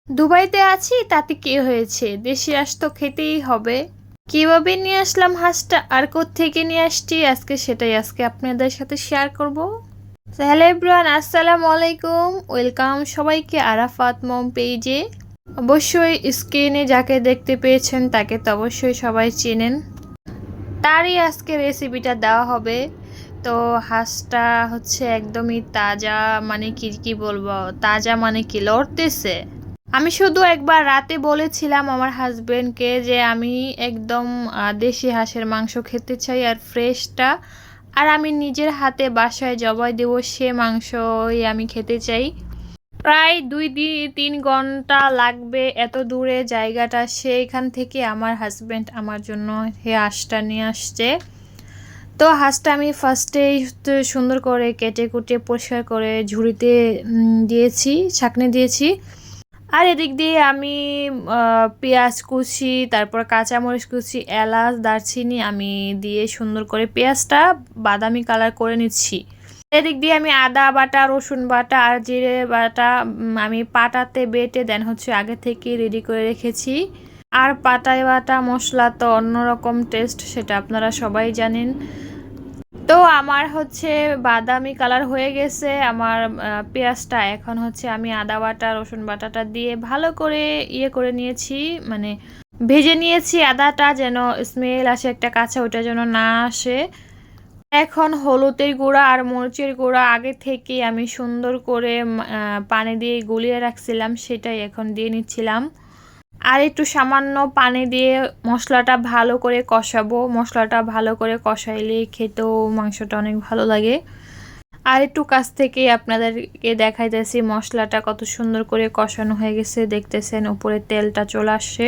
দুবাইতে আছি তাতে কি হয়েছে, দেশে আস তো খেতেই হবে। কিভাবে নিয়ে আসলাম হাঁসটা আর কোত্থেকে নিয়ে আসছি আজকে আপনাদের সাথে শেয়ার করব। হ্যালো এভরিওয়ান, আসসালামু আলাইকুম, ওয়েলকাম সবাইকে আরাফাত মম পেজে। অবশ্যই স্ক্রিনে যাকে দেখতে পেয়েছেন তাকে তো অবশ্যই সবাই চেনেন, তারই আজকে রেসিপিটা দেওয়া হবে। তো হাঁসটা হচ্ছে একদমই তাজা, মানে কি বলবো, তাজা মানে কি লড়তেছে। আমি শুধু একবার রাতে বলেছিলাম আমার হাজবেন্ডকে যে আমি একদম দেশি হাঁসের মাংস খেতে চাই আর ফ্রেশটা, আর আমি নিজের হাতে বাসায় জবাই দেব সে মাংসই আমি খেতে চাই। প্রায় 2-3 ঘন্টা লাগবে, এত দূরে জায়গাটা, সেইখান থেকে আমার হাজবেন্ড আমার জন্য এই হাঁসটা নিয়ে আসছে। তো হাঁসটা আমি ফার্স্টেই সুন্দর করে কেটে কুটে পরিষ্কার করে ঝুড়িতে দিয়েছি, ছাঁকনি দিয়েছি। আর এদিক দিয়ে আমি পেঁয়াজ কুচি, তারপর কাঁচামরিচ কুচি, এলাচ, দারচিনি আমি দিয়ে সুন্দর করে পেঁয়াজটা বাদামি কালার করে নিচ্ছি। এদিক দিয়ে আমি আদা বাটা, রসুন বাটা আর জিরে বাটা আমি পাটাতে বেটে দেন হচ্ছে আগে থেকে রেডি করে রেখেছি। আর পাটায় বাটা মশলা তো অন্যরকম টেস্ট, সেটা আপনারা সবাই জানেন। তো আমার হচ্ছে বাদামি কালার হয়ে গেছে আমার পেঁয়াজটা। এখন হচ্ছে আমি আদা বাটা রসুন বাটাটা দিয়ে ভালো করে করে নিয়েছি, মানে ভেজে নিয়েছি আদাটা, যেন স্মেল আসে একটা কাঁচা, ওটা যেন না আসে। এখন হলুদের গুঁড়া আর মরিচের গুঁড়া আগে থেকে আমি সুন্দর করে পানি দিয়ে গুলিয়ে রাখছিলাম, সেটাই এখন দিয়ে নিচ্ছিলাম। আর একটু সামান্য পানি দিয়ে মশলাটা ভালো করে কষাবো। মশলাটা ভালো করে কষাইলে খেতেও মাংসটা অনেক ভালো লাগে। আর একটু কাছ থেকে আপনাদেরকে দেখাইতেছি মশলাটা কত সুন্দর করে কষানো হয়ে গেছে, দেখতেছেন উপরে তেলটা চলে আসছে।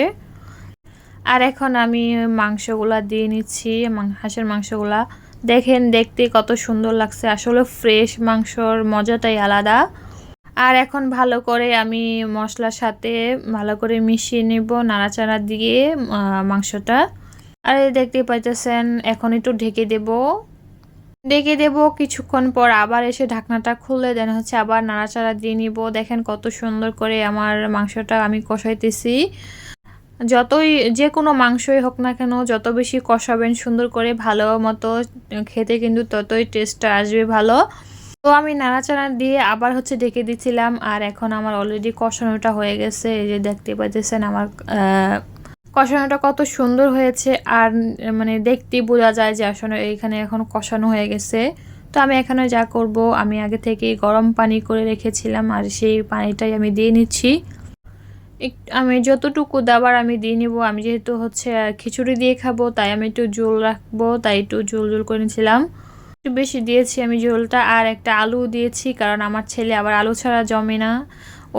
আর এখন আমি মাংসগুলা দিয়ে নিচ্ছি, হাঁসের মাংসগুলা দেখেন, দেখতে কত সুন্দর লাগছে, আসলে ফ্রেশ মাংসর মজাটাই আলাদা। আর এখন ভালো করে আমি মশলার সাথে ভালো করে মিশিয়ে নেব নাড়াচাড়া দিয়ে মাংসটা। আর দেখতে পাইতেছেন এখন একটু ঢেকে দেব কিছুক্ষণ পর আবার এসে ঢাকনাটা খুলে দেন হচ্ছে আবার নাড়াচাড়া দিয়ে নিব। দেখেন কত সুন্দর করে আমার মাংসটা আমি কষাইতেছি। যতই যে কোনো মাংসই হোক না কেন, যত বেশি কষাবেন সুন্দর করে ভালো মতো, খেতে কিন্তু ততই টেস্টটা আসবে ভালো। তো আমি নাড়াচাড়া দিয়ে আবার হচ্ছে ঢেকে দিচ্ছিলাম। আর এখন আমার অলরেডি কষানোটা হয়ে গেছে, এই যে দেখতে পাচ্ছেন আমার কষানোটা কত সুন্দর হয়েছে। আর মানে দেখতেই বোঝা যায় যে আসলে এইখানে এখন কষানো হয়ে গেছে। তো আমি এখানে যা করব, আমি আগে থেকেই গরম পানি করে রেখেছিলাম আর সেই পানিটাই আমি দিয়ে নিচ্ছি। আমি যতটুকু দাবার আমি দিয়ে নিব, আমি যেহেতু হচ্ছে খিচুড়ি দিয়ে খাবো তাই আমি একটু ঝোল রাখবো, তাই একটু ঝোল করে নিয়েছিলাম। একটু বেশি দিয়েছি আমি ঝোলটা। আর একটা আলু দিয়েছি, কারণ আমার ছেলে আবার আলু ছাড়া জমে না,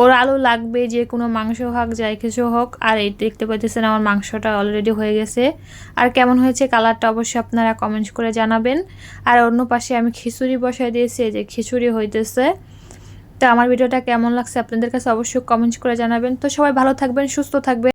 ওর আলু লাগবে, যে কোনো মাংস হোক যাই কিছু হোক। আর এই দেখতে পাচ্ছেন আমার মাংসটা অলরেডি হয়ে গেছে। আর কেমন হয়েছে কালারটা অবশ্যই আপনারা কমেন্টস করে জানাবেন। আর অন্য পাশে আমি খিচুড়ি বসাই দিয়েছি, যে খিচুড়ি হইতেছে। তো আমার ভিডিওটা কেমন লাগছে আপনাদের কাছে অবশ্যই কমেন্টস করে জানাবেন। তো সবাই ভালো থাকবেন, সুস্থ থাকবেন।